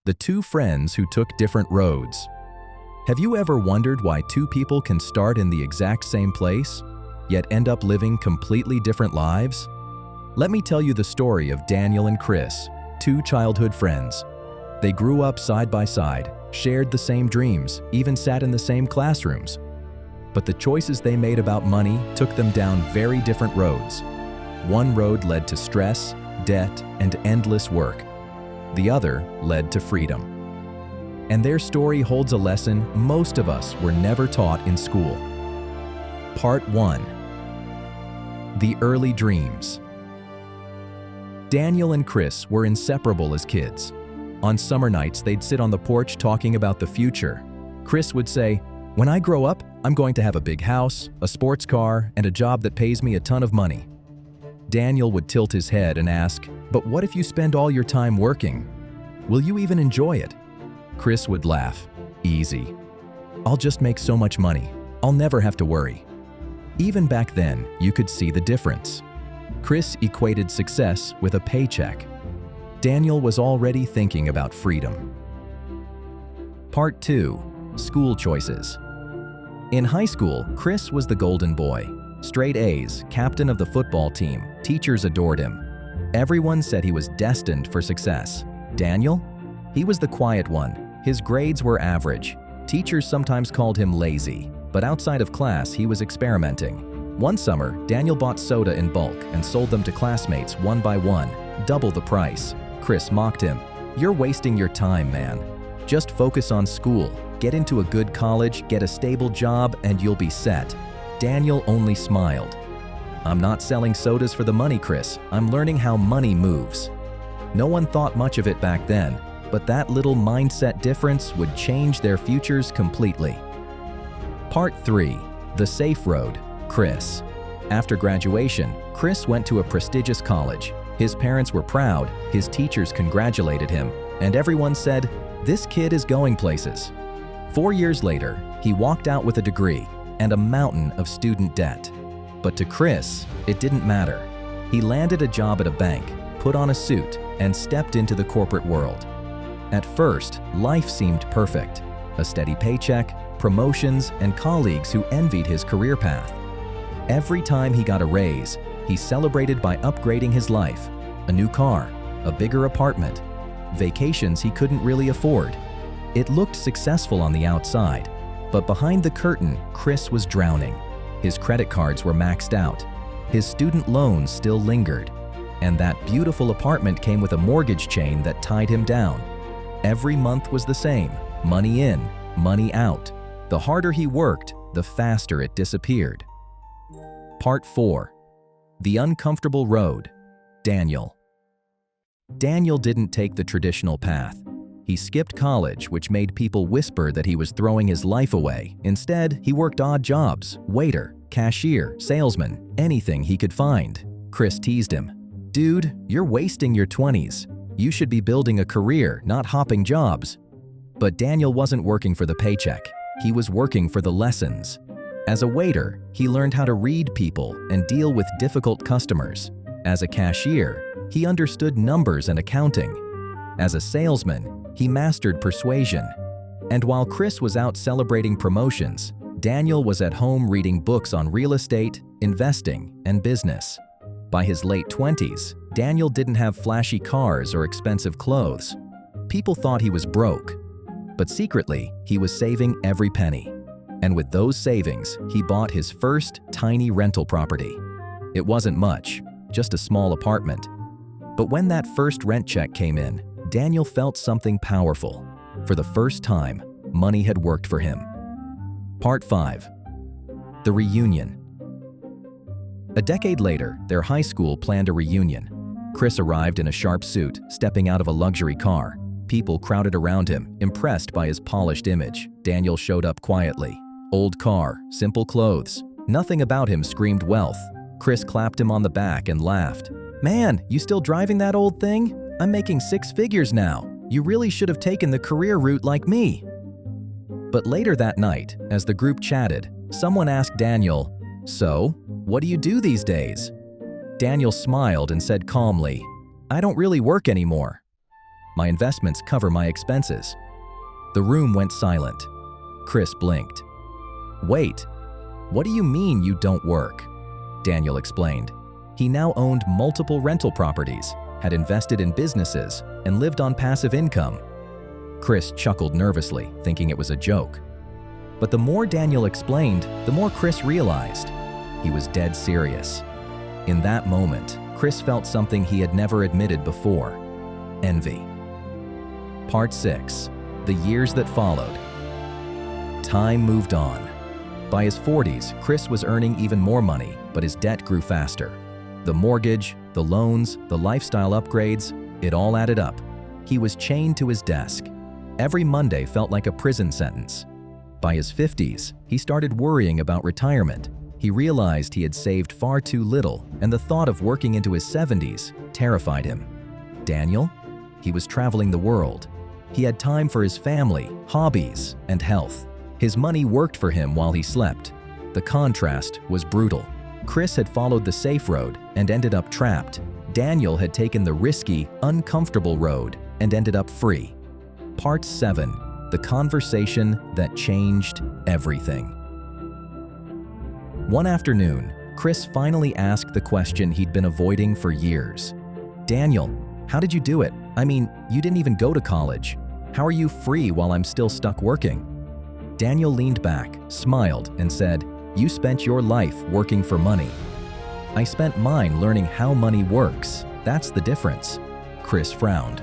The two friends who took different roads. Have you ever wondered why two people can start in the exact same place, yet end up living completely different lives? Let me tell you the story of Daniel and Chris, two childhood friends. They grew up side by side, shared the same dreams, even sat in the same classrooms. But the choices they made about money took them down very different roads. One road led to stress, debt, and endless work. The other led to freedom. And their story holds a lesson most of us were never taught in school. Part 1. The Early Dreams. Daniel and Chris were inseparable as kids. On summer nights, they'd sit on the porch talking about the future. Chris would say, "When I grow up, I'm going to have a big house, a sports car, and a job that pays me a ton of money." Daniel would tilt his head and ask, "But what if you spend all your time working? Will you even enjoy it?" Chris would laugh, "Easy. I'll just make so much money. I'll never have to worry." Even back then, you could see the difference. Chris equated success with a paycheck. Daniel was already thinking about freedom. Part 2. School Choices. In high school, Chris was the golden boy. Straight A's, captain of the football team, teachers adored him. Everyone said he was destined for success. Daniel? He was the quiet one. His grades were average. Teachers sometimes called him lazy, but outside of class, he was experimenting. One summer, Daniel bought soda in bulk and sold them to classmates one by one, double the price. Chris mocked him. "You're wasting your time, man. Just focus on school, get into a good college, get a stable job, and you'll be set." Daniel only smiled. "I'm not selling sodas for the money, Chris. I'm learning how money moves." No one thought much of it back then, but that little mindset difference would change their futures completely. Part 3. The Safe Road. Chris. After graduation, Chris went to a prestigious college. His parents were proud, his teachers congratulated him, and everyone said, "This kid is going places." 4 years later, he walked out with a degree and a mountain of student debt. But to Chris, it didn't matter. He landed a job at a bank, put on a suit, and stepped into the corporate world. At first, life seemed perfect. A steady paycheck, promotions, and colleagues who envied his career path. Every time he got a raise, he celebrated by upgrading his life. A new car, a bigger apartment, vacations he couldn't really afford. It looked successful on the outside, but behind the curtain, Chris was drowning. His credit cards were maxed out. His student loans still lingered. And that beautiful apartment came with a mortgage chain that tied him down. Every month was the same, money in, money out. The harder he worked, the faster it disappeared. Part 4. The Uncomfortable Road. Daniel. Daniel didn't take the traditional path. He skipped college, which made people whisper that he was throwing his life away. Instead, he worked odd jobs: waiter, cashier, salesman, anything he could find. Chris teased him. "Dude, you're wasting your 20s. You should be building a career, not hopping jobs." But Daniel wasn't working for the paycheck. He was working for the lessons. As a waiter, he learned how to read people and deal with difficult customers. As a cashier, he understood numbers and accounting. As a salesman, he mastered persuasion. And while Chris was out celebrating promotions, Daniel was at home reading books on real estate, investing, and business. By his late 20s, Daniel didn't have flashy cars or expensive clothes. People thought he was broke. But secretly, he was saving every penny. And with those savings, he bought his first tiny rental property. It wasn't much, just a small apartment. But when that first rent check came in, Daniel felt something powerful. For the first time, money had worked for him. Part 5. The Reunion. A decade later, their high school planned a reunion. Chris arrived in a sharp suit, stepping out of a luxury car. People crowded around him, impressed by his polished image. Daniel showed up quietly. Old car, simple clothes. Nothing about him screamed wealth. Chris clapped him on the back and laughed. "Man, you still driving that old thing? I'm making 6 figures now. You really should have taken the career route like me." But later that night, as the group chatted, someone asked Daniel, "So, what do you do these days?" Daniel smiled and said calmly, "I don't really work anymore." My investments cover my expenses." The room went silent. Chris blinked. "Wait, what do you mean you don't work?" Daniel explained. He now owned multiple rental properties, had invested in businesses, and lived on passive income. Chris chuckled nervously, thinking it was a joke. But the more Daniel explained, the more Chris realized. He was dead serious. In that moment, Chris felt something he had never admitted before: envy. Part 6. The years that followed. Time moved on. By his 40s, Chris was earning even more money, but his debt grew faster. The mortgage, the loans, the lifestyle upgrades, it all added up. He was chained to his desk. Every Monday felt like a prison sentence. By his 50s, he started worrying about retirement. He realized he had saved far too little, and the thought of working into his 70s terrified him. Daniel? He was traveling the world. He had time for his family, hobbies, and health. His money worked for him while he slept. The contrast was brutal. Chris had followed the safe road and ended up trapped. Daniel had taken the risky, uncomfortable road and ended up free. Part 7. The conversation that changed everything. One afternoon, Chris finally asked the question he'd been avoiding for years. "Daniel, how did you do it? I mean, you didn't even go to college. How are you free while I'm still stuck working?" Daniel leaned back, smiled, and said, "You spent your life working for money. I spent mine learning how money works. That's the difference." Chris frowned.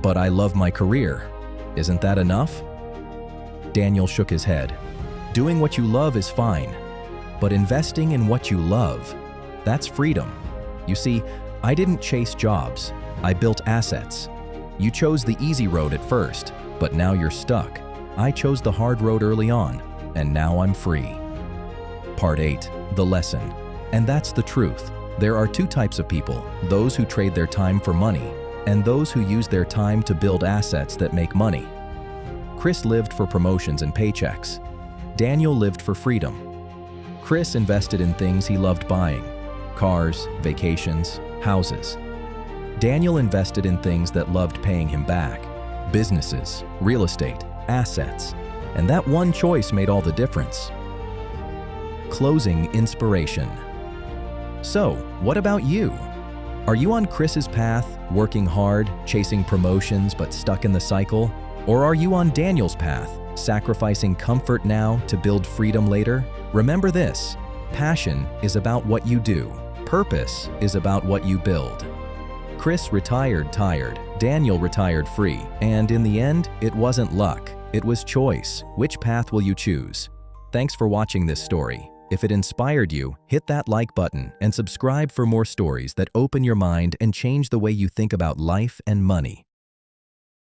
"But I love my career. Isn't that enough?" Daniel shook his head. "Doing what you love is fine, but investing in what you love, that's freedom. You see, I didn't chase jobs. I built assets. You chose the easy road at first, but now you're stuck. I chose the hard road early on, and now I'm free." Part 8. The lesson. And that's the truth. There are two types of people: those who trade their time for money, and those who use their time to build assets that make money. Chris lived for promotions and paychecks. Daniel lived for freedom. Chris invested in things he loved buying: cars, vacations, houses. Daniel invested in things that loved paying him back: businesses, real estate, assets. And that one choice made all the difference. Closing inspiration. So, what about you? Are you on Chris's path, working hard, chasing promotions but stuck in the cycle? Or are you on Daniel's path, sacrificing comfort now to build freedom later? Remember this: passion is about what you do. Purpose is about what you build. Chris retired tired, Daniel retired free, and in the end, it wasn't luck, it was choice. Which path will you choose? Thanks for watching this story. If it inspired you, hit that like button and subscribe for more stories that open your mind and change the way you think about life and money.